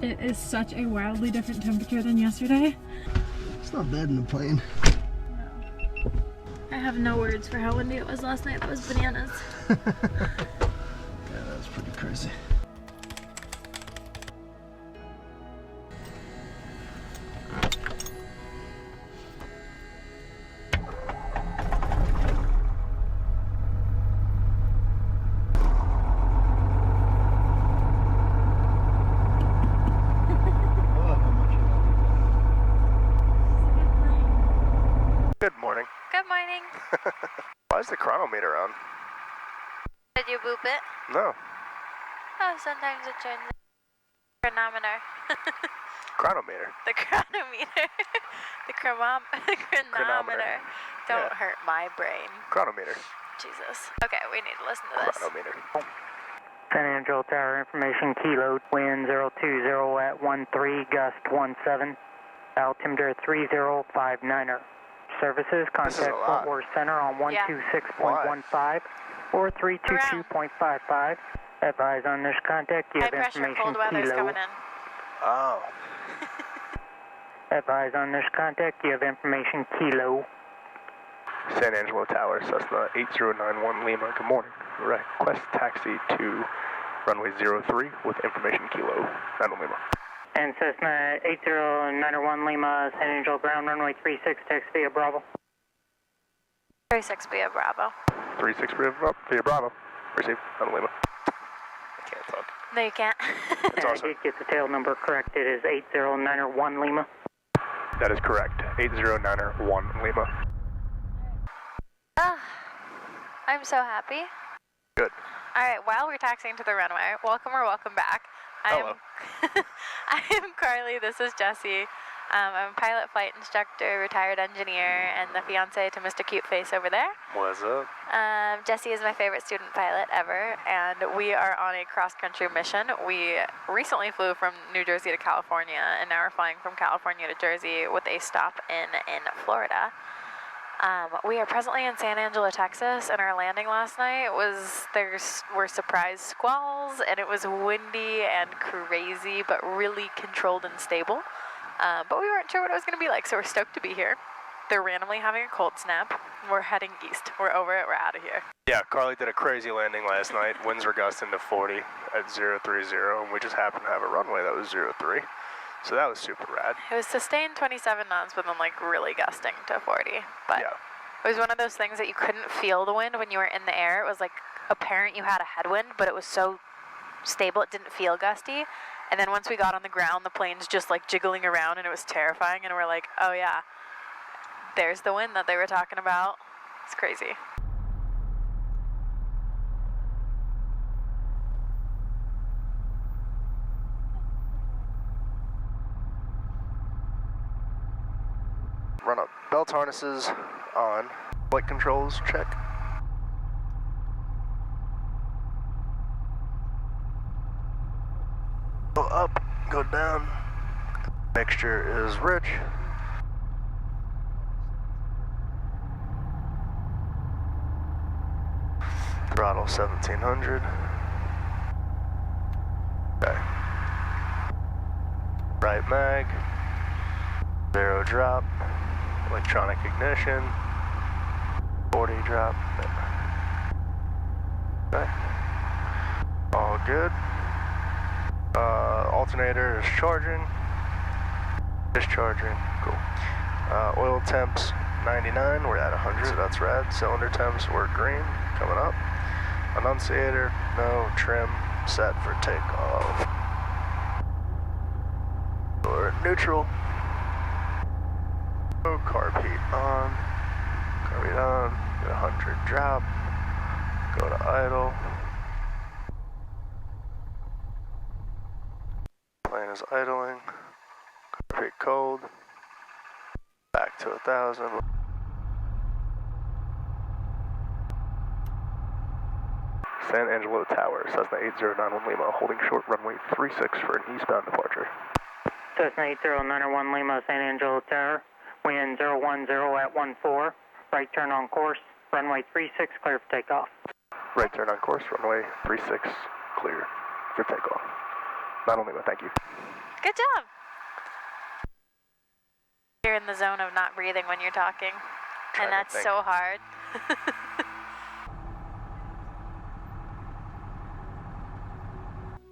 It is such a wildly different temperature than yesterday. It's not bad in the plane. No. I have no words for how windy it was last night. That was bananas. Yeah, that's pretty crazy. Good morning. Good morning. Why is the chronometer on? Did you boop it? No. Oh, sometimes it turns the chronometer. Chronometer. The chronometer. The chronometer. Don't hurt my brain. Chronometer. Jesus. Okay, we need to listen to this. Chronometer. San Angelo Tower information, kilo, wind 020 at 13, gust 17, altimeter 3059er. Services, contact Fort Worth Center on 126.15 or 322.55. Advise on this contact, you have High pressure, information, cold weather's kilo. coming in. Oh. Advise on this contact, you have information, kilo. San Angelo Tower, Cessna 8091 Lima. Good morning. Request taxi to runway 03 with information, kilo. 9 Lima. And Cessna 8091 Lima, San Angelo ground runway 36, text via Bravo. 36 via Bravo. 36 via Bravo. Receive. 9 Lima. I can't talk. No, you can't. It's I awesome. did get the tail number correct. It is 8091 Lima. That is correct. 8091 Lima. I'm so happy. Good. All right, while we're taxiing to the runway, welcome or welcome back. Hello. I am Carlee. This is Jesse. I'm a pilot flight instructor, retired engineer, and the fiance to Mr. Cute Face over there. What's up? Jesse is my favorite student pilot ever, and we are on a cross-country mission. We recently flew from New Jersey to California, and now we're flying from California to Jersey with a stop in Florida. We are presently in San Angelo, Texas, and our landing last night there were surprise squalls, and it was windy and crazy, but really controlled and stable. But we weren't sure what it was going to be like, so we're stoked to be here. They're randomly having a cold snap. We're heading east. We're over it. We're out of here. Yeah, Carlee did a crazy landing last night. Winds were gusting to 40 at 030, and we just happened to have a runway that was 03. So that was super rad. It was sustained 27 knots, but then like really gusting to 40. But yeah. It was one of those things that you couldn't feel the wind when you were in the air. It was like apparent you had a headwind, but it was so stable it didn't feel gusty. And then once we got on the ground, the plane's just like jiggling around, and it was terrifying. And we're like, oh yeah, there's the wind that they were talking about. It's crazy. Run up. Belt harnesses on. Flight controls, check. Go up, go down. Mixture is rich. Throttle 1700. Okay. Right mag. 0 drop. Electronic ignition. 40 drop. Okay. All good. Alternator is charging. Discharging. Cool. Oil temps 99. We're at 100. That's rad. Cylinder temps were green. Coming up. Annunciator. No. Trim. Set for takeoff. We're at neutral. Carb heat on. Carb heat on. Get 100 drop. Go to idle. Plane is idling. Carb heat cold. Back to 1,000. San Angelo Tower, Cessna 8091 Lima, holding short runway 36 for an eastbound departure. Cessna 8091 Lima, San Angelo Tower. Wind 010 at 14. Right turn on course. Runway 36, clear for takeoff. Right turn on course, runway 36, clear for takeoff. Not only, but thank you. Good job. You're in the zone of not breathing when you're talking. And that's so hard.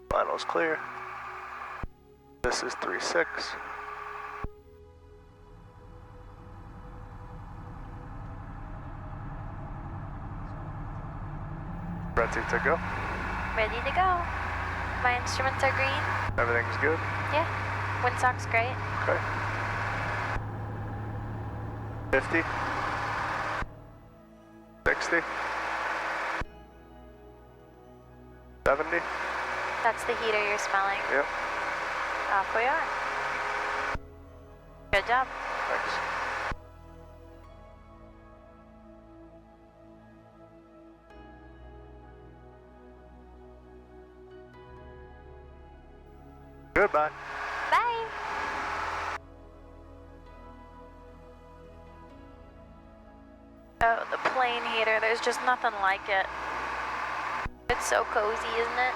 Final's clear. This is 3-6. Ready to go? Ready to go. My instruments are green. Everything's good? Yeah. Windsock's great. Okay. 50. 60. 70. That's the heater you're smelling. Yep. Off we are. Good job. Thanks. Goodbye. Bye. Oh, the plane heater. There's just nothing like it. It's so cozy, isn't it?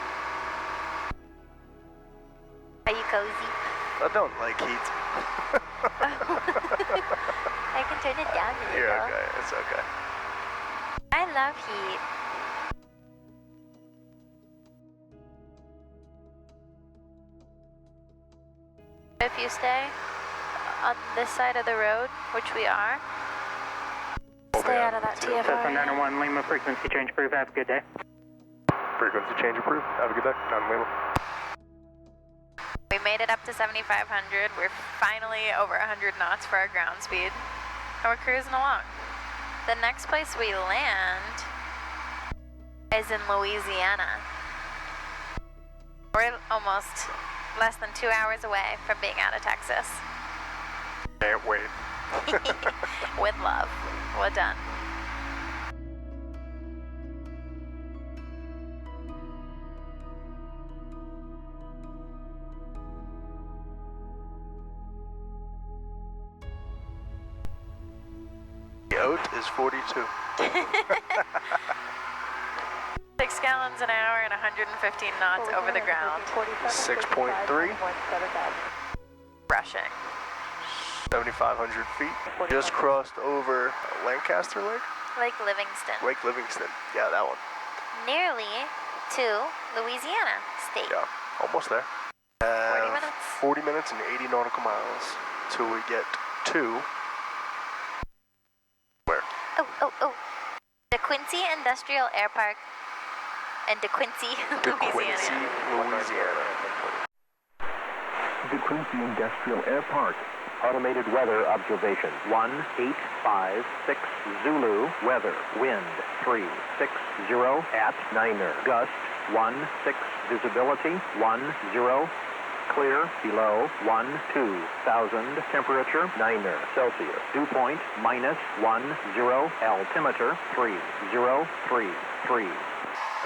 Are you cozy? I don't like heat. I can turn it down a little. You're okay. It's okay. I love heat. If you stay on this side of the road, which we are, stay out of that TFR. Cessna 901 Lima, frequency change approved. Have a good day. Frequency change approved. Have a good day. Down Lima. We made it up to 7,500. We're finally over 100 knots for our ground speed. And we're cruising along. The next place we land is in Louisiana. We're almost less than 2 hours away from being out of Texas. Can't wait. With love. Well done. The oat is 42. 6 gallons an hour and 115 knots over the ground. 6.3. Rushing. 7,500 feet. Just crossed over Lancaster Lake? Lake Livingston. Lake Livingston. Yeah, that one. Nearly to Louisiana State. Yeah, almost there. 40 minutes. 40 minutes and 80 nautical miles till we get to... Where? Oh. The Quincy Industrial Airpark and De Quincy, Quincy, Louisiana. The Quincy Industrial Airpark. Automated weather observation. 1856 Zulu. Weather. Wind 360 at Niner. Gust 16. Visibility 10. Clear below 12,000. Temperature Niner Celsius. Dew point -10. Altimeter 3033.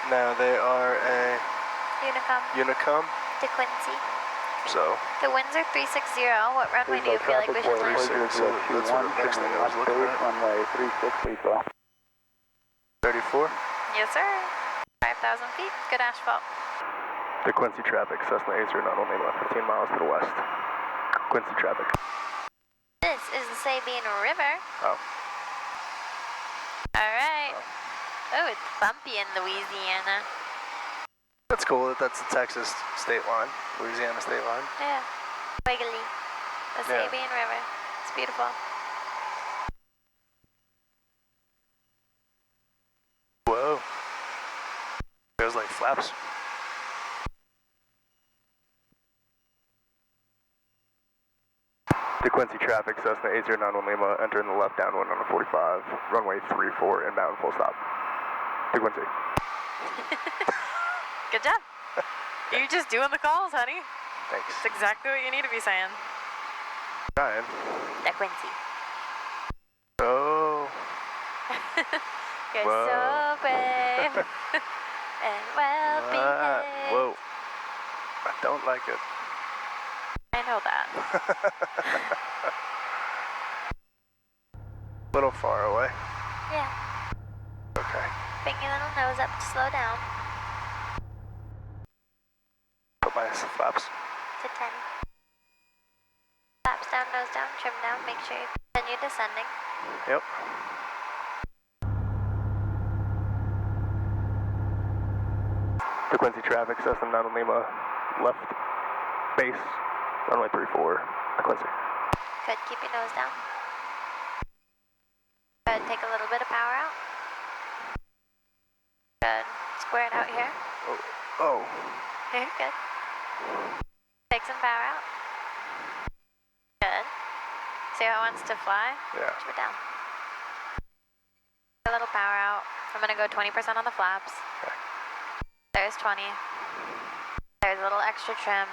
Now they are a Unicom, De Quincy. so The winds are 360. What runway do you feel like we should land? 36, so that's what the next thing I was looking at. Runway 36, 34. Yes, sir. 5,000 feet. Good asphalt. The Quincy traffic, Cessna 809 only about 15 miles to the west. Quincy traffic. This is the Sabine River. Oh. All right. Oh, it's bumpy in Louisiana. That's cool. That's the Texas state line, Louisiana state line. Yeah. Wiggly. The Yeah. Sabine River. It's beautiful. Whoa. There's like flaps. The Quincy traffic, Cessna 809 Lima, entering the left downwind on the 45, runway 34, inbound full stop. The Quincy. Good job. You're just doing the calls, honey. Thanks. It's exactly what you need to be saying. Ryan. The Quincy. Oh. You're Whoa. so brave and well behaved. Whoa. I don't like it. I know that. Little far away. Yeah. Okay. Bring your little nose up to slow down Put my flaps. to 10. trim down. Make sure you continue descending. Yep. To Quincy traffic, Cessna 9 Lima, left base, runway 34, to Quincy. Good, keep your nose down. Good, take a little bit of power out. Good, square it out here. Oh. Here, good. Take some power out. Good. See how it wants to fly? Yeah. Push it down. A little power out. I'm gonna go 20% on the flaps. Okay. There's 20. There's a little extra trim.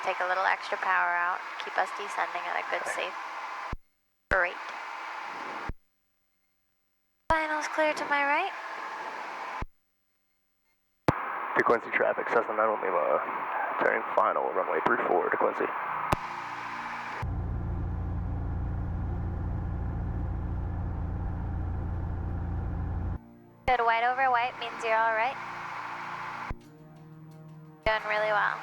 Take a little extra power out. Keep us descending at a good safe rate. Finals clear to my right. To Quincy traffic, Cessna 9 Lima, turning final, runway 34 to Quincy. Good, white over white means you're all right. Doing really well.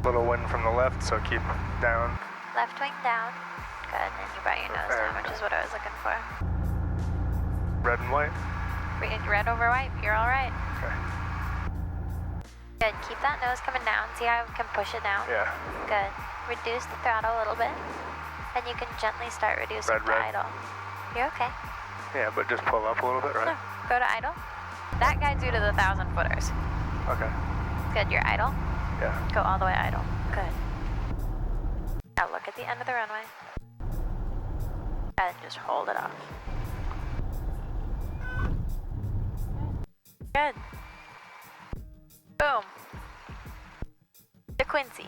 Little wind from the left, so keep down. Left wing down. Good, and you brought your nose down, which is what I was looking for. Red and white. Red over white, you're all right. Okay. Good, keep that nose coming down. See how I can push it down? Yeah. Good. Reduce the throttle a little bit, and you can gently start reducing to idle. You're okay. Yeah, but just pull up a little bit, right? No, go to idle. That guides you to the 1,000 footers. Okay. Good, you're idle. Yeah. Go all the way idle. Good. Now look at the end of the runway. And just hold it off. Good. Boom. To Quincy.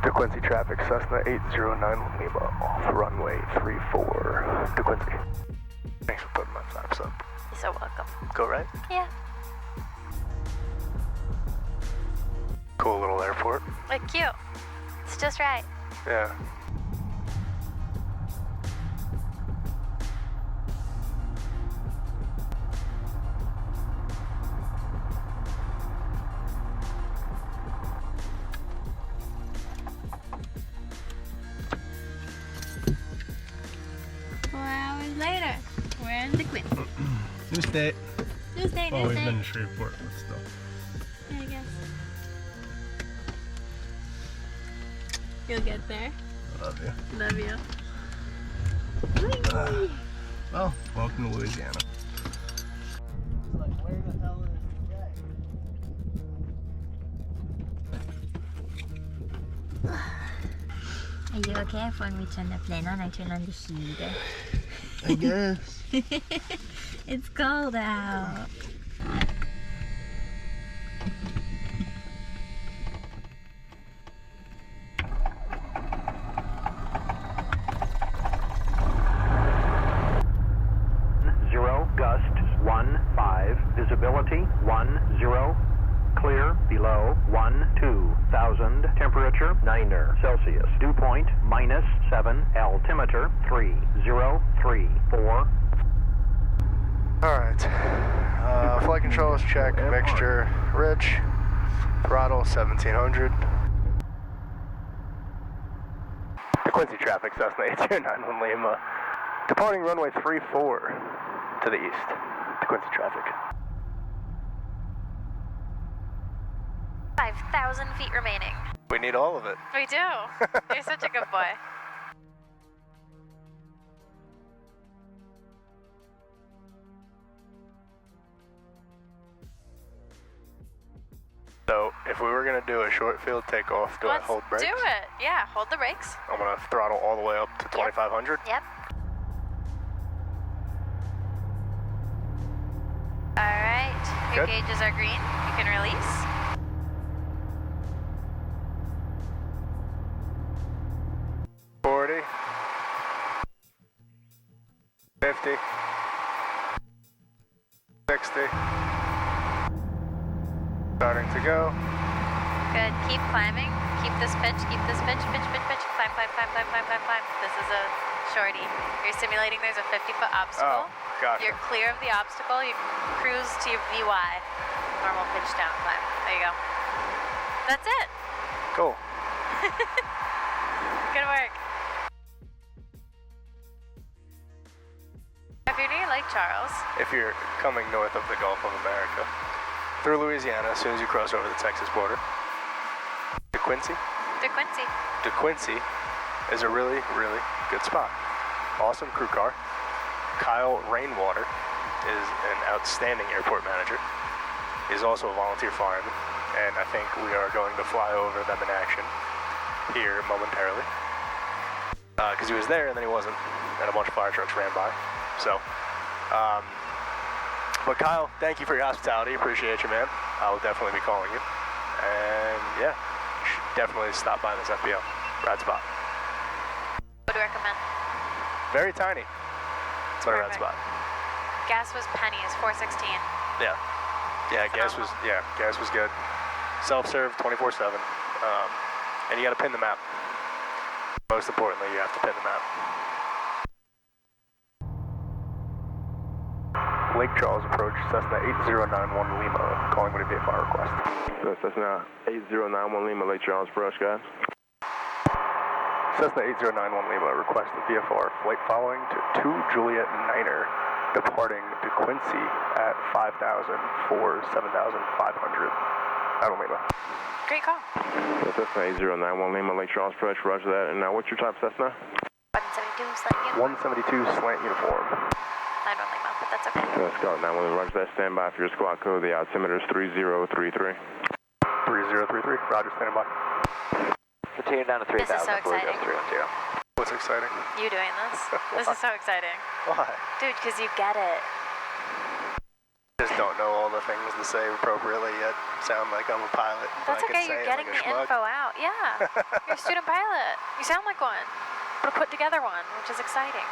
To Quincy traffic, Cessna 809 Lima, off runway 34 to Quincy. Thanks for putting my flaps up. You're so welcome. Go right? Yeah. Cool little airport. Look cute. It's just right. Yeah. Later, we're in the Quincy. New state. New state, Well, new we've state. been to Shreveport, but still. Yeah, I guess. You'll get there. I love you. Love you. Well, welcome to Louisiana. Like, where the hell is the guy? Are you okay if when we turn the plane on, I turn on the heater? I guess. It's cold out. Gust 15, visibility 10, clear below 12,000, temperature 9 Celsius, dew point -7, altimeter 3034. Alright. Flight controls check, mixture rich, throttle 1700. To Quincy traffic, Cessna 809 Lima, departing runway 34 to the east. To Quincy traffic. 5,000 feet remaining. We need all of it. We do. You're such a good boy. So, if we were going to do a short field takeoff, do Let's I hold brakes? do it. Yeah, hold the brakes. I'm going to throttle all the way up to 2500. Yep. Alright, your Good. gauges are green. You can release. $40, $50, $60. Starting to go. Good. Keep climbing. Keep this pitch. Keep this pitch. Pitch, pitch, pitch. Climb, climb, climb, climb, climb, climb, climb. This is a shorty. You're simulating there's a 50-foot obstacle. Oh, gotcha. You're clear of the obstacle. You cruise to your VY. normal pitch down climb. There you go. That's it. Cool. Good work. If you're near Lake Charles, If you're coming north of the Gulf of America, through Louisiana, as soon as you cross over the Texas border, to Quincy. to Quincy. Is a really, really good spot. Awesome crew car. Kyle Rainwater is an outstanding airport manager. He's also a volunteer fireman, and I think we are going to fly over them in action here momentarily. Because he was there and then he wasn't, and a bunch of fire trucks ran by. So, but Kyle, thank you for your hospitality. Appreciate you, man. I will definitely be calling you. And yeah, you should definitely stop by this FBO. Rad spot. Would recommend. Very tiny, but a rad spot. Gas was pennies, 416. Yeah. Yeah, gas was good. Self-serve 24/7. And you got to pin the map. Most importantly, you have to pin the map. Lake Charles approach, Cessna 8091 Lima, calling with a VFR request. Cessna 8091 Lima, Lake Charles approach, guys. Cessna 8091 Lima, request a VFR flight following to 2 Juliet Niner, departing to Quincy at 5,000 for 7,500. Out of Lima. Great call. Cessna 8091 Lima, Lake Charles approach, roger that. And now what's your type, Cessna? 172 slant uniform. 172 slant uniform. 91 Lima, but that's okay. Scout 91, roger that. Stand by for your squad code. The altimeter is 3033. 3033, roger, standing by. Continue down to 3,000. This is so exciting. 310. What's exciting? You doing this? This is so exciting. Why? Dude, because you get it. Just don't know all the things to say appropriately yet. Sound like I'm a pilot. That's okay, you're getting the info out. Yeah, you're a student pilot. You sound like one, but a put together one, which is exciting.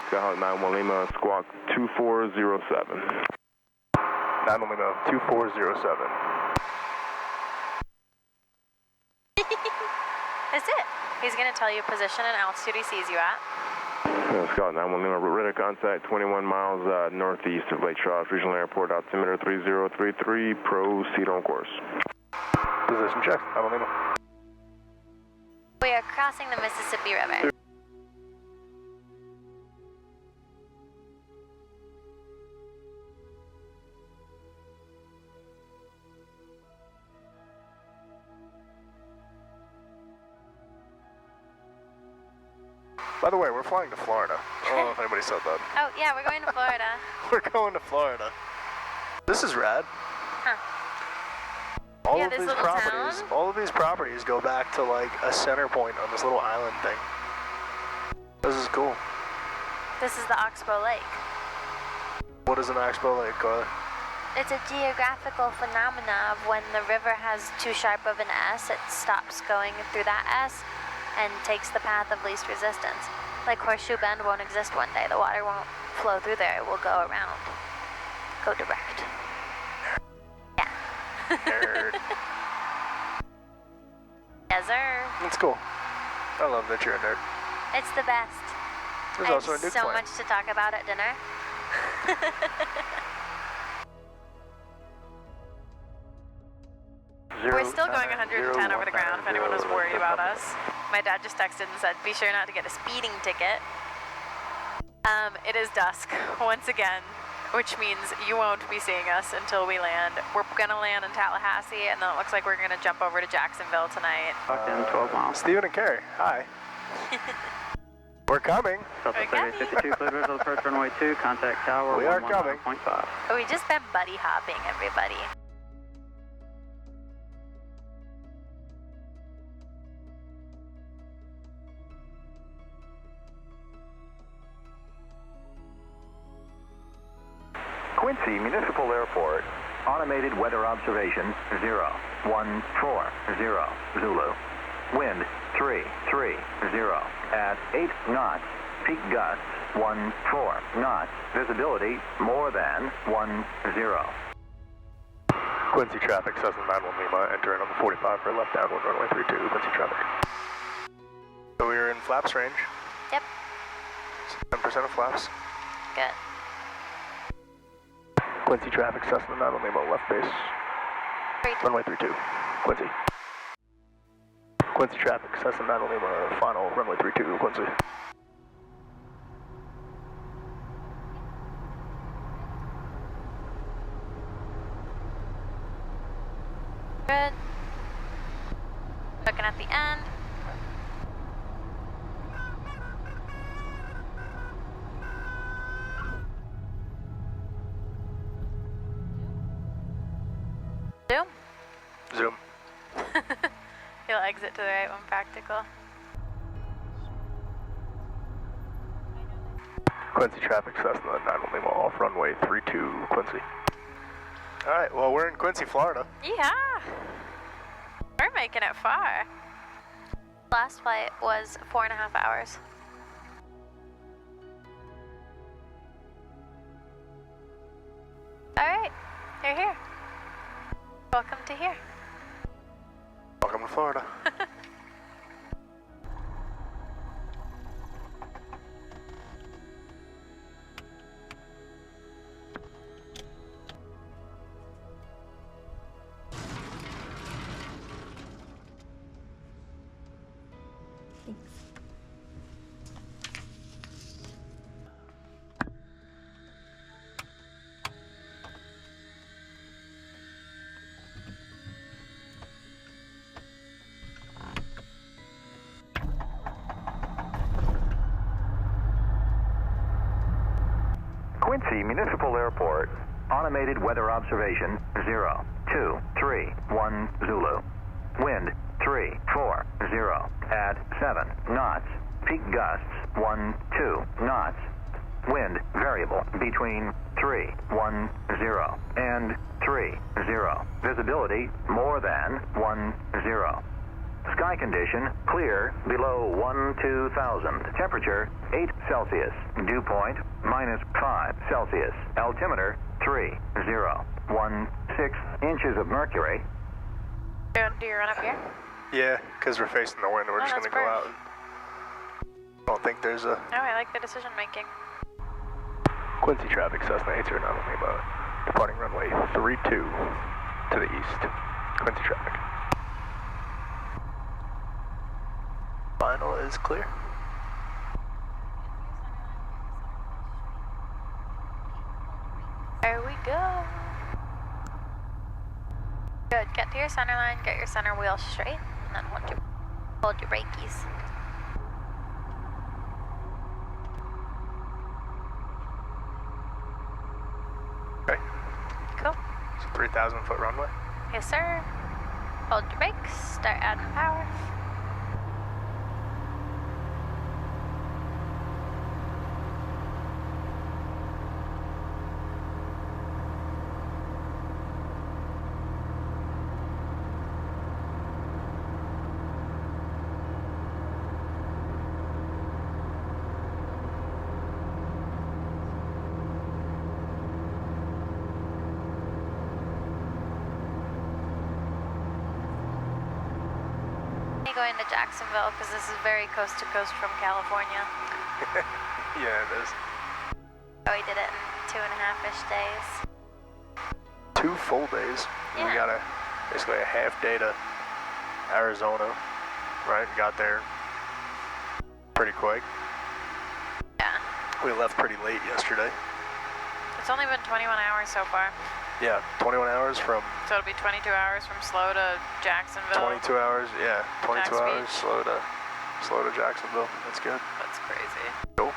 Scout 91 Lima, squawk 2407. 91 Lima, 2407. That's it. He's going to tell you position and altitude he sees you at. Scout 91 Lima, radar contact 21 miles northeast of Lake Charles Regional Airport, altimeter 3033, proceed on course. Position check, 91 Lima. We are crossing the Mississippi River. By the way, we're flying to Florida. I don't know if anybody said that. Oh, yeah, we're going to Florida. We're going to Florida. This is rad. Huh. All Yeah, of this these little properties, town? all of these properties go back to like a center point on this little island thing. This is cool. This is the Oxbow Lake. What is an Oxbow Lake, Carlee? It's a geographical phenomena of when the river has too sharp of an S, it stops going through that S and takes the path of least resistance. Like Horseshoe Bend won't exist one day. The water won't flow through there. It will go around. Go direct. Yeah. Nerd. Yes, sir. It's cool. I love that you're a nerd. It's the best. There's I also a have nuke so plant. much to talk about at dinner. We're still going 110 over the ground if anyone was worried about us. My dad just texted and said, be sure not to get a speeding ticket. It is dusk once again, which means you won't be seeing us until we land. We're gonna land in Tallahassee, and then it looks like we're gonna jump over to Jacksonville tonight. 12 miles. Stephen and Carrie, hi. We're coming. Delta 3852, clear visual approach runway 2, contact tower. We are coming. 119.5. We just been buddy hopping, everybody. Quincy Municipal Airport, automated weather observation 014 Zulu. Wind 330 at 8 knots. Peak gusts 14 knots. Visibility more than 10. Quincy traffic, Cessna 91 Lima, entering on the 45 for left downwind runway 32, Quincy traffic. So we are in flaps range. Yep. 10% of flaps. Good. Quincy traffic, Cessna 91 Lima, left base. Runway 32, Quincy. Quincy traffic, Cessna 91 Lima, final, runway 32, Quincy. Good. Looking at the end. Zoom? Zoom. You'll exit to the right when practical. Quincy traffic, Cessna 91 Lima, off runway 32, Quincy. Alright, well, we're in Quincy, Florida. Yeah. We're making it far. Last flight was 4.5 hours. Alright, you're here. Welcome to here. Welcome to Florida. Quincy Municipal Airport, automated weather observation 0231 Zulu. Wind 340 at 7 knots. Peak gusts 12 knots. Wind variable between 310 and 30. Visibility more than 10. Sky condition clear below 12,000. Temperature 8 Celsius. Dew point -5 Celsius. Altimeter 3016 inches of mercury. Do you run up here? Yeah, because we're facing the wind, we're just going to go out. I don't think there's a... Oh, I like the decision making. Quincy traffic, Cessna 809 Lima, departing runway 32 to the east. Quincy traffic. Final is clear. There we go. Good. Get to your center line, get your center wheel straight, and then hold your brakies. Okay. Cool. It's a 3,000-foot runway. Yes, sir. Hold your brakes, start adding power. Going to Jacksonville because this is very coast to coast from California. Yeah, it is. Oh, we did it in 2.5-ish days. 2 full days. Yeah. We got basically a half day to Arizona, right? Got there pretty quick. Yeah. We left pretty late yesterday. It's only been 21 hours so far. Yeah, 21 hours from... So it'll be 22 hours from SLO to Jacksonville. 22 hours, yeah. 22 Jax hours, Beach. slow to Jacksonville. That's good. That's crazy. Cool.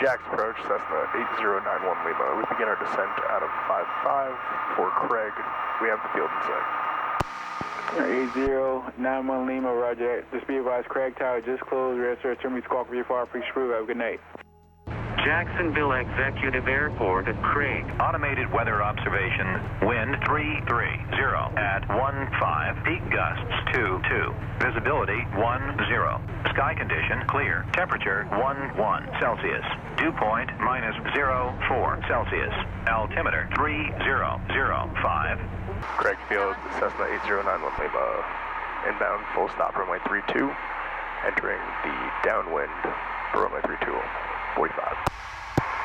Jax approach, Cessna 8091 Lima. We begin our descent out of 55 for Craig. We have the field in sight. 8091 Lima, roger. Just be advised, Craig Tower just closed. Red Sir, turn me squawk for your far appreciate approve. Have a good night. Jacksonville Executive Airport at Craig. Automated weather observation, wind 330 at 15, peak gusts 22, visibility 10, sky condition clear, temperature 11 Celsius, dew point -04 Celsius, altimeter 3005. Craig Field, Cessna 8091 Lima, inbound full stop runway 32, entering the downwind for runway 32, 45.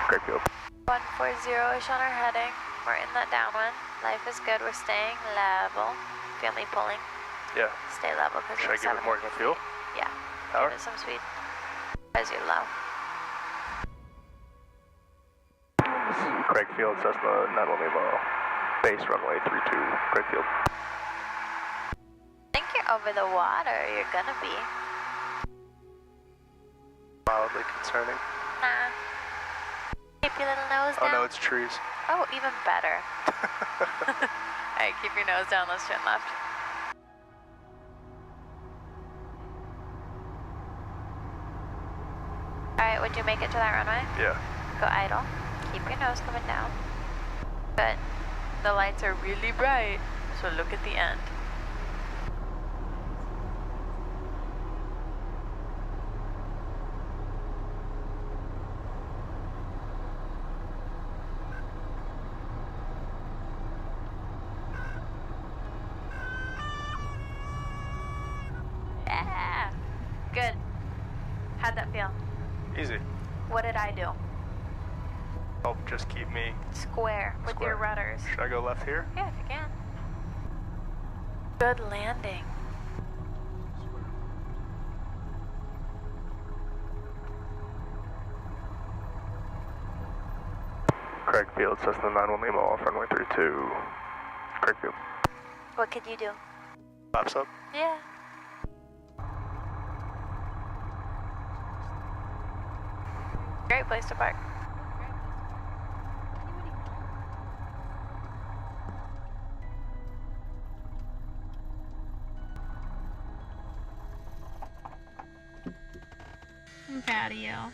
Great field. 140 is on our heading. We're in that downwind. Life is good. We're staying level. Feel me pulling? Yeah. Stay level because Should I give it more fuel? Yeah. Power? Give it some speed. As you low. Craig Field, Cessna 911 Lima. Base runway 32, Craig Field. I think you're over the water. You're gonna be. Mildly concerning. Nah. Keep your little nose down. Oh no, it's trees. Oh, even better. Alright, keep your nose down. Let's turn left. Alright, would you make it to that runway? Yeah. Go idle. Keep your nose coming down. Good. The lights are really bright, so look at the end. Yeah! Good. How'd that feel? Easy. What did I do? Help just keep me Square with your rudders. Should I go left here? Yeah, if you can. Good landing. Craig Field, Cessna 91 Lima, off runway 32. Craig Field. What could you do? Laps up. Yeah. Great place to park. I'm proud of you.